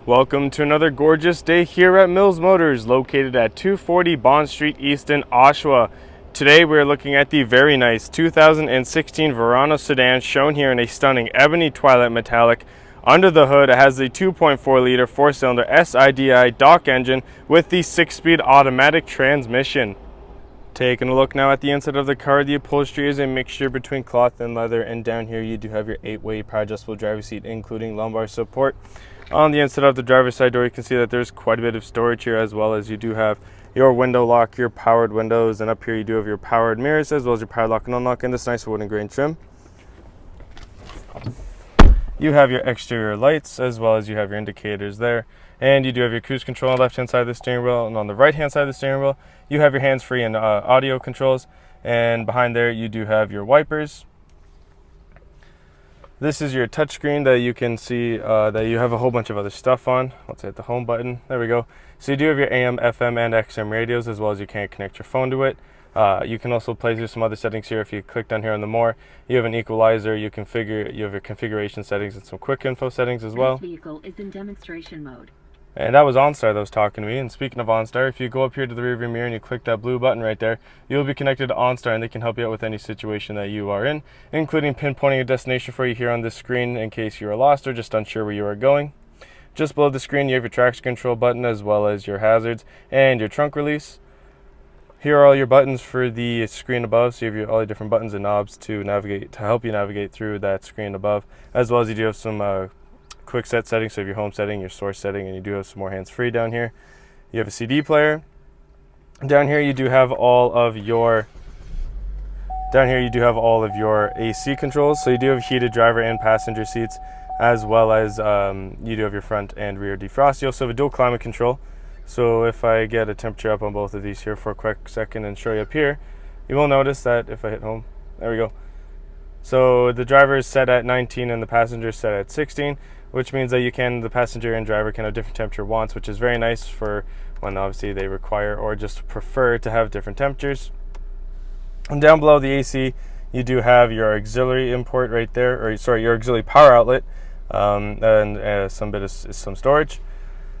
Welcome to another gorgeous day here at Mills Motors, located at 240 Bond Street East in Oshawa. Today we're looking at the very nice 2016 Verano Sedan, shown here in a stunning ebony twilight metallic. Under the hood, it has the 2.4 liter 4-cylinder SIDI dock engine with the 6-speed automatic transmission. Taking a look now at the inside of the car, the upholstery is a mixture between cloth and leather, and down here you do have your 8-way power adjustable driver's seat, including lumbar support. On the inside of the driver's side door, you can see that there's quite a bit of storage here, as well as you do have your window lock, your powered windows, and up here you do have your powered mirrors, as well as your power lock and unlock in this nice wooden grain trim. You have your exterior lights, as well as you have your indicators there, and you do have your cruise control on the left hand side of the steering wheel, and on the right hand side of the steering wheel you have your hands-free and audio controls, and behind there you do have your wipers. This is your touchscreen that you can see that you have a whole bunch of other stuff on. Let's hit the home button. There we go. So you do have your AM, FM, and XM radios, as well as you can connect your phone to it. You can also play through some other settings here. If you click down here on the more, you have an equalizer. You have your configuration settings and some quick info settings as well. This vehicle is in demonstration mode. And that was OnStar that was talking to me. And speaking of OnStar, if you go up here to the rearview mirror and you click that blue button right there, you'll be connected to OnStar, and they can help you out with any situation that you are in, including pinpointing a destination for you here on this screen in case you are lost or just unsure where you are going. Just below the screen, you have your traction control button, as well as your hazards and your trunk release. Here are all your buttons for the screen above, so you have all the different buttons and knobs to help you navigate through that screen above, as well as you do have some quick set settings, so you have your home setting, your source setting, and you do have some more hands-free down here. You have a CD player. Down here you do have all of your AC controls, so you do have heated driver and passenger seats, as well as you do have your front and rear defrost. You also have a dual climate control, so if I get a temperature up on both of these here for a quick second and show you up here, you will notice that if I hit home, there we go. So the driver is set at 19 and the passenger is set at 16, which means that the passenger and driver can have different temperature wants, which is very nice for when obviously they require or just prefer to have different temperatures. And down below the AC, you do have your auxiliary input right there, your auxiliary power outlet, and some storage.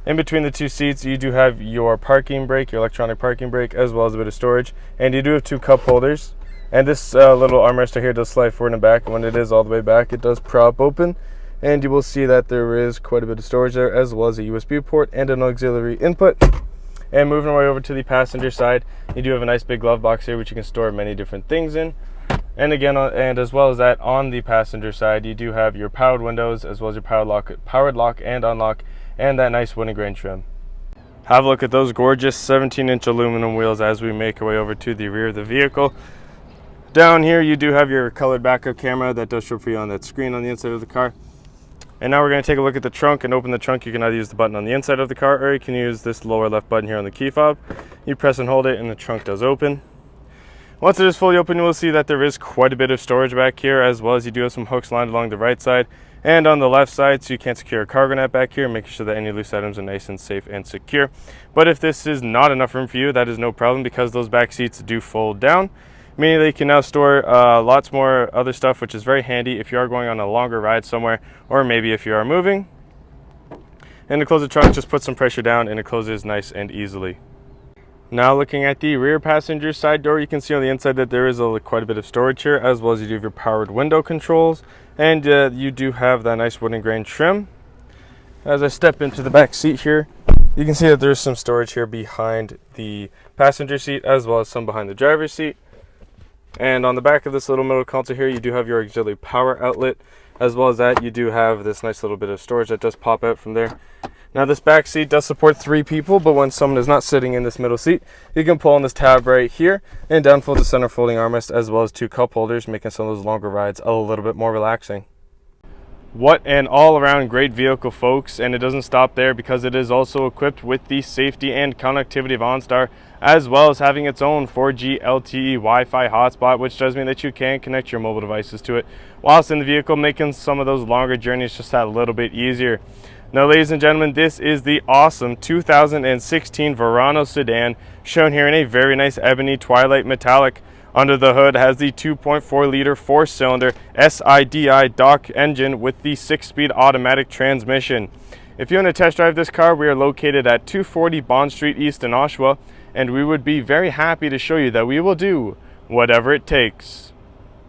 In between the two seats, you do have your parking brake, your electronic parking brake, as well as a bit of storage, and you do have two cup holders. And this little armrest right here does slide forward and back, and when it is all the way back, it does prop open. And you will see that there is quite a bit of storage there, as well as a USB port and an auxiliary input. And moving our way over to the passenger side, you do have a nice big glove box here, which you can store many different things in. And again, and as well as that, on the passenger side, you do have your powered windows, as well as your powered lock and unlock, and that nice wooden grain trim. Have a look at those gorgeous 17-inch aluminum wheels as we make our way over to the rear of the vehicle. Down here, you do have your colored backup camera that does show for you on that screen on the inside of the car. And now we're going to take a look at the trunk and open the trunk. You can either use the button on the inside of the car, or you can use this lower left button here on the key fob. You press and hold it and the trunk does open. Once it is fully open, you will see that there is quite a bit of storage back here, as well as you do have some hooks lined along the right side and on the left side, so you can secure a cargo net back here, making sure that any loose items are nice and safe and secure. But if this is not enough room for you, that is no problem, because those back seats do fold down, meaning that you can now store lots more other stuff, which is very handy if you are going on a longer ride somewhere, or maybe if you are moving. And to close the trunk, just put some pressure down and it closes nice and easily. Now looking at the rear passenger side door, you can see on the inside that there is quite a bit of storage here, as well as you do have your powered window controls, and you do have that nice wooden grain trim. As I step into the back seat here, you can see that there's some storage here behind the passenger seat, as well as some behind the driver's seat. And on the back of this little middle console here, you do have your auxiliary power outlet, as well as that you do have this nice little bit of storage that does pop out from there. Now this back seat does support 3 people, but when someone is not sitting in this middle seat, you can pull on this tab right here and downfold the center folding armrest, as well as 2 cup holders, making some of those longer rides a little bit more relaxing. What an all-around great vehicle, folks, and it doesn't stop there, because it is also equipped with the safety and connectivity of OnStar, as well as having its own 4G LTE Wi-Fi hotspot, which does mean that you can connect your mobile devices to it whilst in the vehicle, making some of those longer journeys just that little bit easier. Now, ladies and gentlemen, this is the awesome 2016 Verano Sedan, shown here in a very nice ebony twilight metallic. Under the hood has the 2.4 liter 4-cylinder SIDI dock engine with the 6-speed automatic transmission. If you want to test drive this car, we are located at 240 Bond Street East in Oshawa, and we would be very happy to show you that we will do whatever it takes.